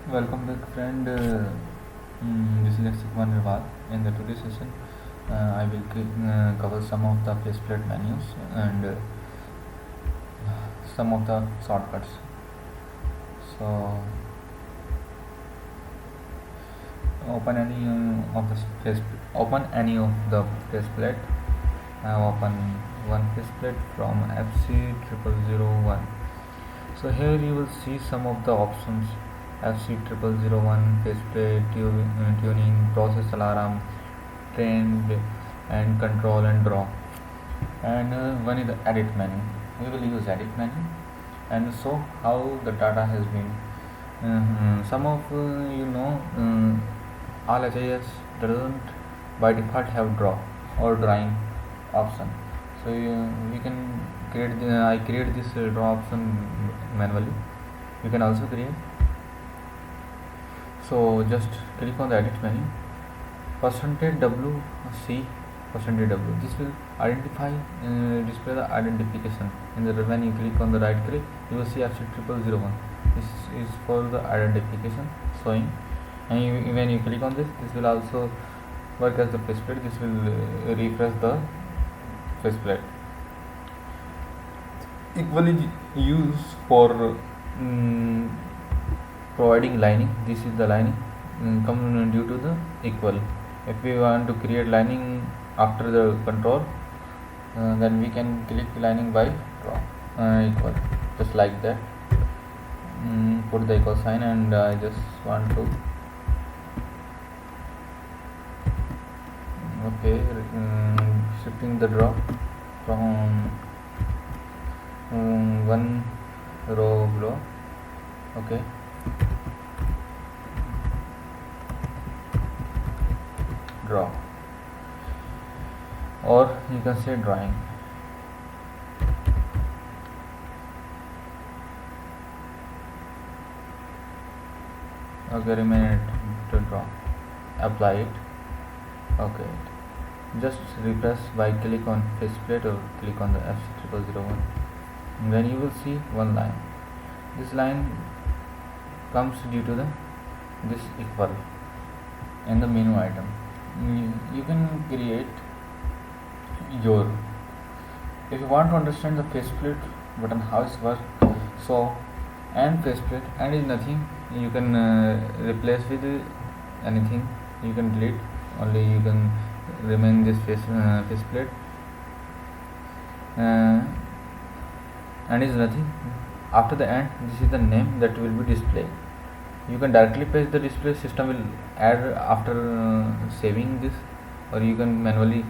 Welcome back, friend. This is Lexicon Rival. In the today's session, I will cover some of the faceplate menus and some of the shortcuts. So, open any of the faceplate. I have open one faceplate from FC0001. So here you will see some of the options: FC0001 faceplate, tuning, process alarm, trend, and control and draw. And one is the edit menu. We will use edit menu and show how the data has been. Some of all HIS doesn't by default have draw or drawing option. So we can I create this draw option manually. You can also create. So just click on the edit menu. %W %W. This will identify display the identification. When you click on the right click, you will see FC0001. This is for the identification showing. And when you click on this will also work as the faceplate. This will refresh the faceplate. Equally used for providing lining. This is the lining come due to the equal. If we want to create lining after the control, then we can click lining by draw equal, just like that. Put the equal sign, and I just want to shifting the draw from one row below. Okay, draw, or you can say drawing. Okay, remain it to draw. Apply it. Okay, just refresh by click on faceplate or click on the FC0001. Then you will see one line. This line comes due to this equal in the menu item. You can create your, if you want to understand the faceplate button how it works, so and faceplate and is nothing, you can replace with anything. You can delete, only you can remain this faceplate and is nothing. After the end, this is the name that will be displayed. You can directly paste the display. System will add after saving this, or you can manually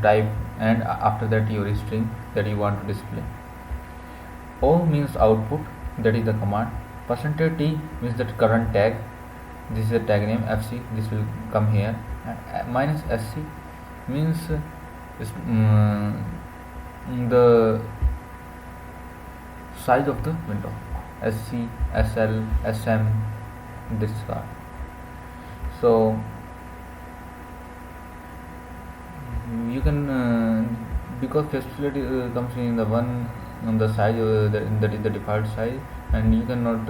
type, and after that your string that you want to display. O means output, that is the command. %T means that current tag. This is the tag name FC. This will come here. Minus SC means the size of the window. SC, SL, SM, this card. So you can because faceplate comes in the one on the size that is the default size, and you cannot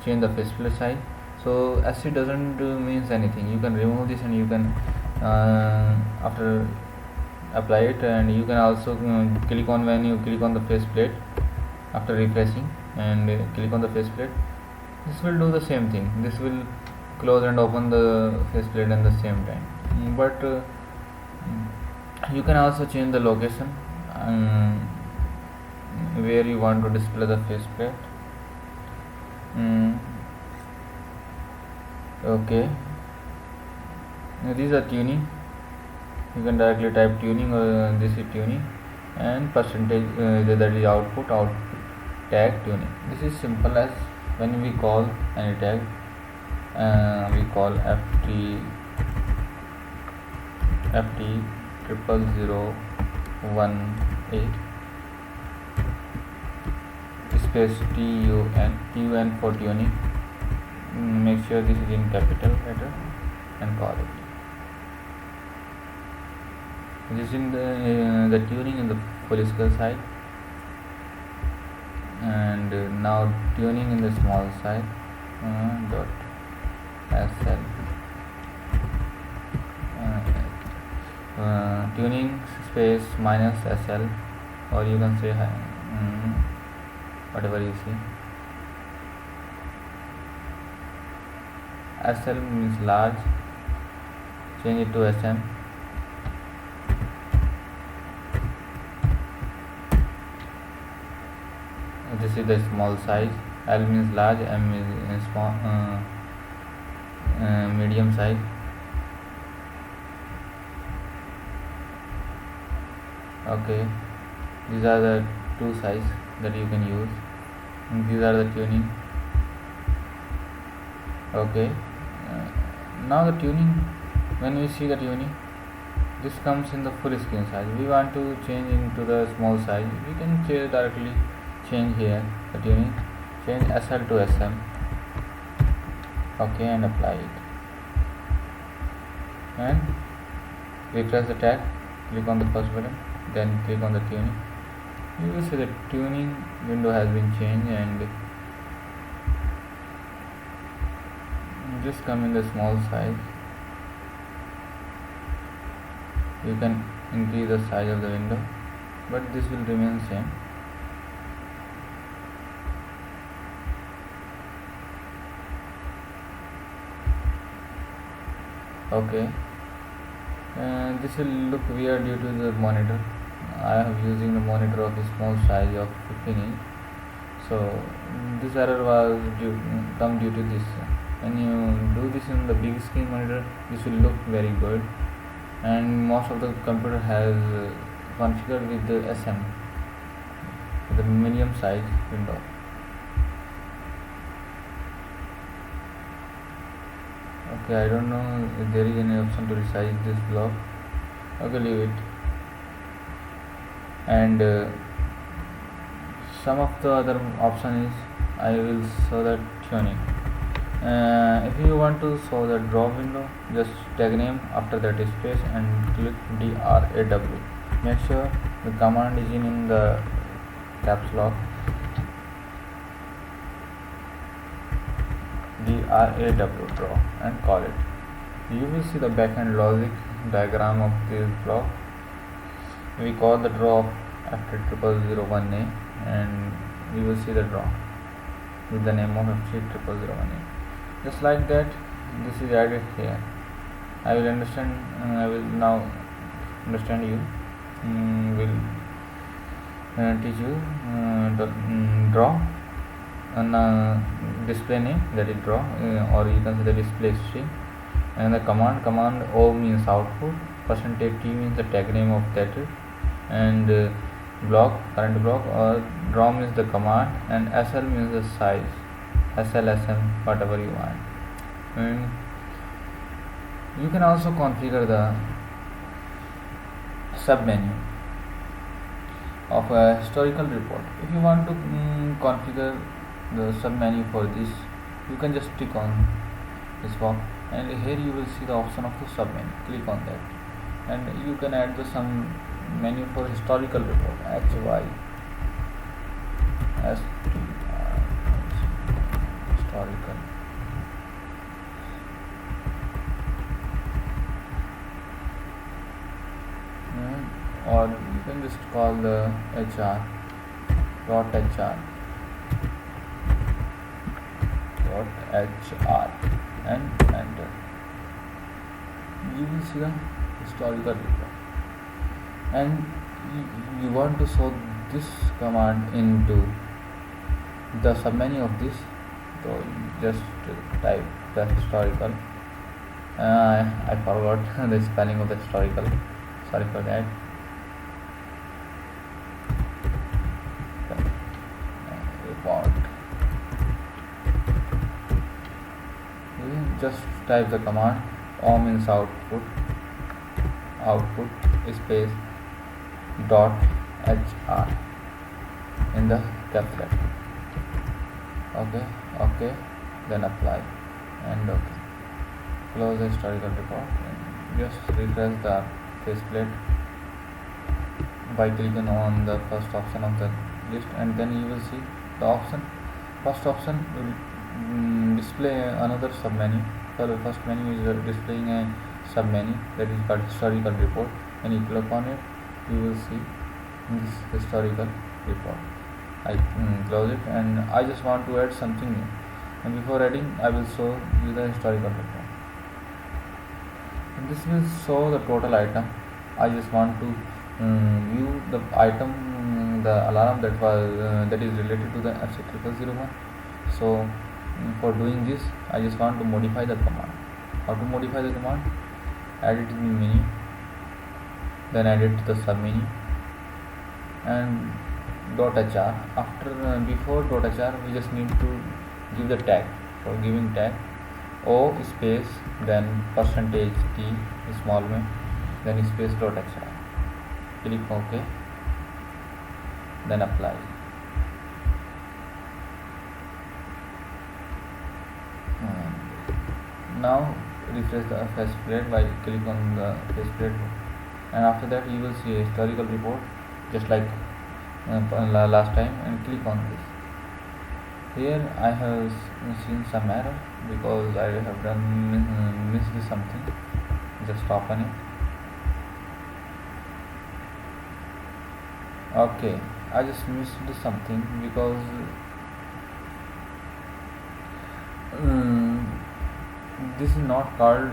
change the faceplate size. So SC doesn't means anything. You can remove this, and you can after apply it, and you can also click on, when you click on the faceplate after refreshing and click on the faceplate, this will do the same thing. This will close and open the faceplate at the same time. But you can also change the location where you want to display the faceplate. Okay, these are tuning. You can directly type tuning, or this is tuning, and percentage that is output tag tuning. This is simple as when we call any tag, we call ft 00018 space tun for tuning. Make sure this is in capital letter and call it. This is in the tuning in the full scale side. and now tuning in the small size dot sl tuning space minus sl, or you can say whatever you see. SL means large, change it to SM. This is the small size. L means large, M is small, medium size. Okay, these are the two sizes that you can use. And these are the tuning. Okay, now the tuning, when we see the tuning, this comes in the full screen size. We want to change into the small size, we can directly change here the tuning, change SL to SM. Okay, and apply it and refresh the tag, click on the first button, then click on the tuning. You will see the tuning window has been changed, and just come in the small size. You can increase the size of the window, but this will remain same. Okay, this will look weird due to the monitor. I am using the monitor of a small size of 15 inch, so this error was come due to this. When you do this in the big screen monitor, this will look very good, and most of the computer has configured with the SM, the medium size window. Okay, I don't know if there is any option to resize this block. Okay, leave it. And some of the other option is I will show the tuning. If you want to show the draw window, just tag name, after that space, and click DRAW. Make sure the command is in the caps lock. DRAW, draw, and call it. You will see the backend logic diagram of this block. We call the draw after 0001A, and you will see the draw with the name of FC0001A. Just like that, this is added here. I will now understand you. Will teach you the draw and display name, that is draw, or you can say the display string, and the command O means output, %T means the tag name of that, and block, current block, or draw means the command, and SL means the size, SL, SM, whatever you want. And you can also configure the sub menu of a historical report. If you want to configure the sub menu for this, you can just click on this box, and here you will see the option of the sub menu. Click on that, and you can add the some menu for historical report, HY historical. Or you can just call the HR and enter. You will see the historical report, and you want to show this command into the submenu of this, so just type the historical. I forgot the spelling of the historical, sorry for that. Report. Just type the command O means output space dot HR in the caps lock. Okay, then apply and okay. Close the historical report and just refresh the faceplate by clicking on the first option of the list, and then you will see The option, first option will display another submenu. First menu is displaying a submenu that is called historical report. When you click on it, you will see this historical report. I close it, and I just want to add something new. And before adding, I will show you the historical report. And this will show the total item. I just want to view the item, the alarm that is related to the FC0001. So for doing this, I just want to modify the command. How to modify the command? Add it in the menu, then add it to the submenu, and .hr. After before .hr, we just need to give the tag. For giving tag, O space, then %t small में, then space .hr. Click OK, then apply. Now refresh the faceplate by click on the faceplate, and after that you will see a historical report just like last time, and click on this. Here I have seen some error because I have done missed something. Just open it. Okay, I just missed something because this is not called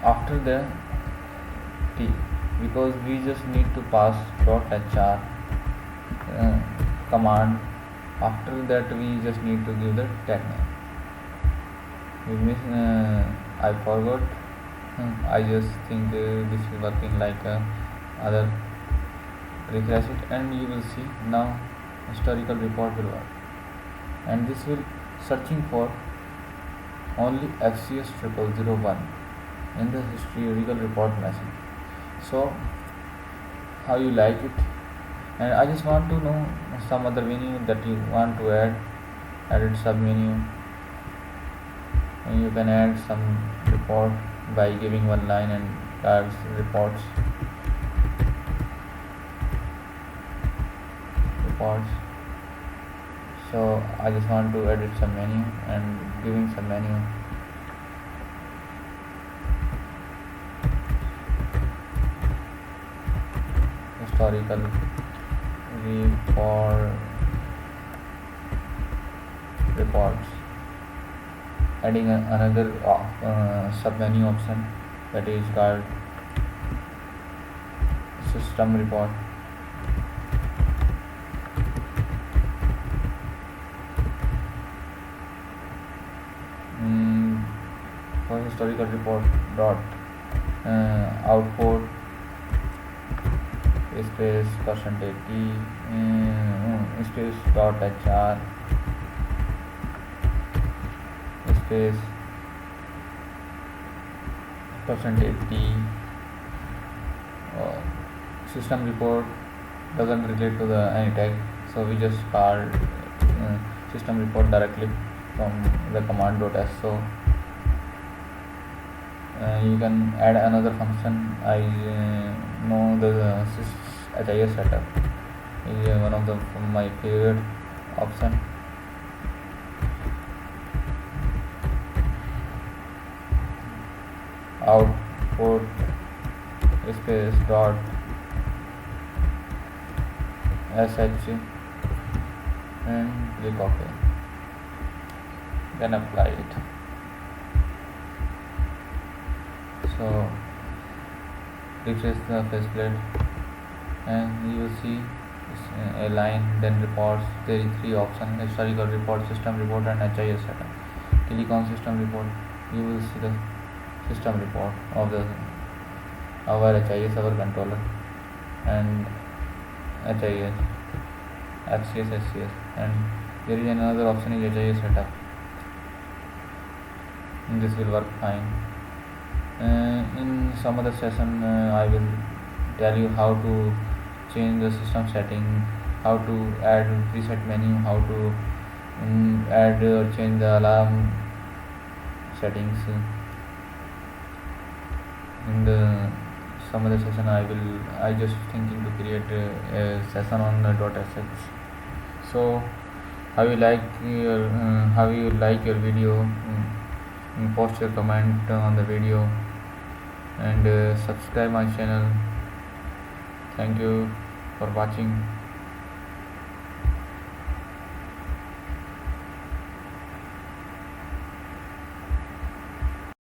after the t, because we just need to pass .hr command. After that we just need to give the tag name. I forgot. I just think this is working like other. Refresh it, and you will see now historical report will work, and this will searching for only FCS0001 in the historical report message. So how you like it? And I just want to know some other menu that you want to add it submenu, and you can add some report by giving one line and adds reports. So I just want to edit some menu and giving some menu. Historical reports, adding another submenu option that is called system report. For historical report dot output space %t space .hr space %t. System report doesn't relate to the any tag, so we just called system report directly from the command .s. So you can add another function. I know the HIS setup is one of my favorite option. Output space dot sh and click OK, then apply it. So refresh the faceplate, and you will see a line, then reports. There is 3 options: historical report, system report, and HIS setup. Click on system report. You will see the system report of our HIS, our controller, and HIS, FCS, SCS, and there is another option is HIS setup. And this will work fine. In some other session, I will tell you how to change the system setting, how to add preset menu, how to add or change the alarm settings. In the some other session, I just thinking to create a session on .sh. So how you like your video. Post your comment on the video, and subscribe my channel. Thank you for watching.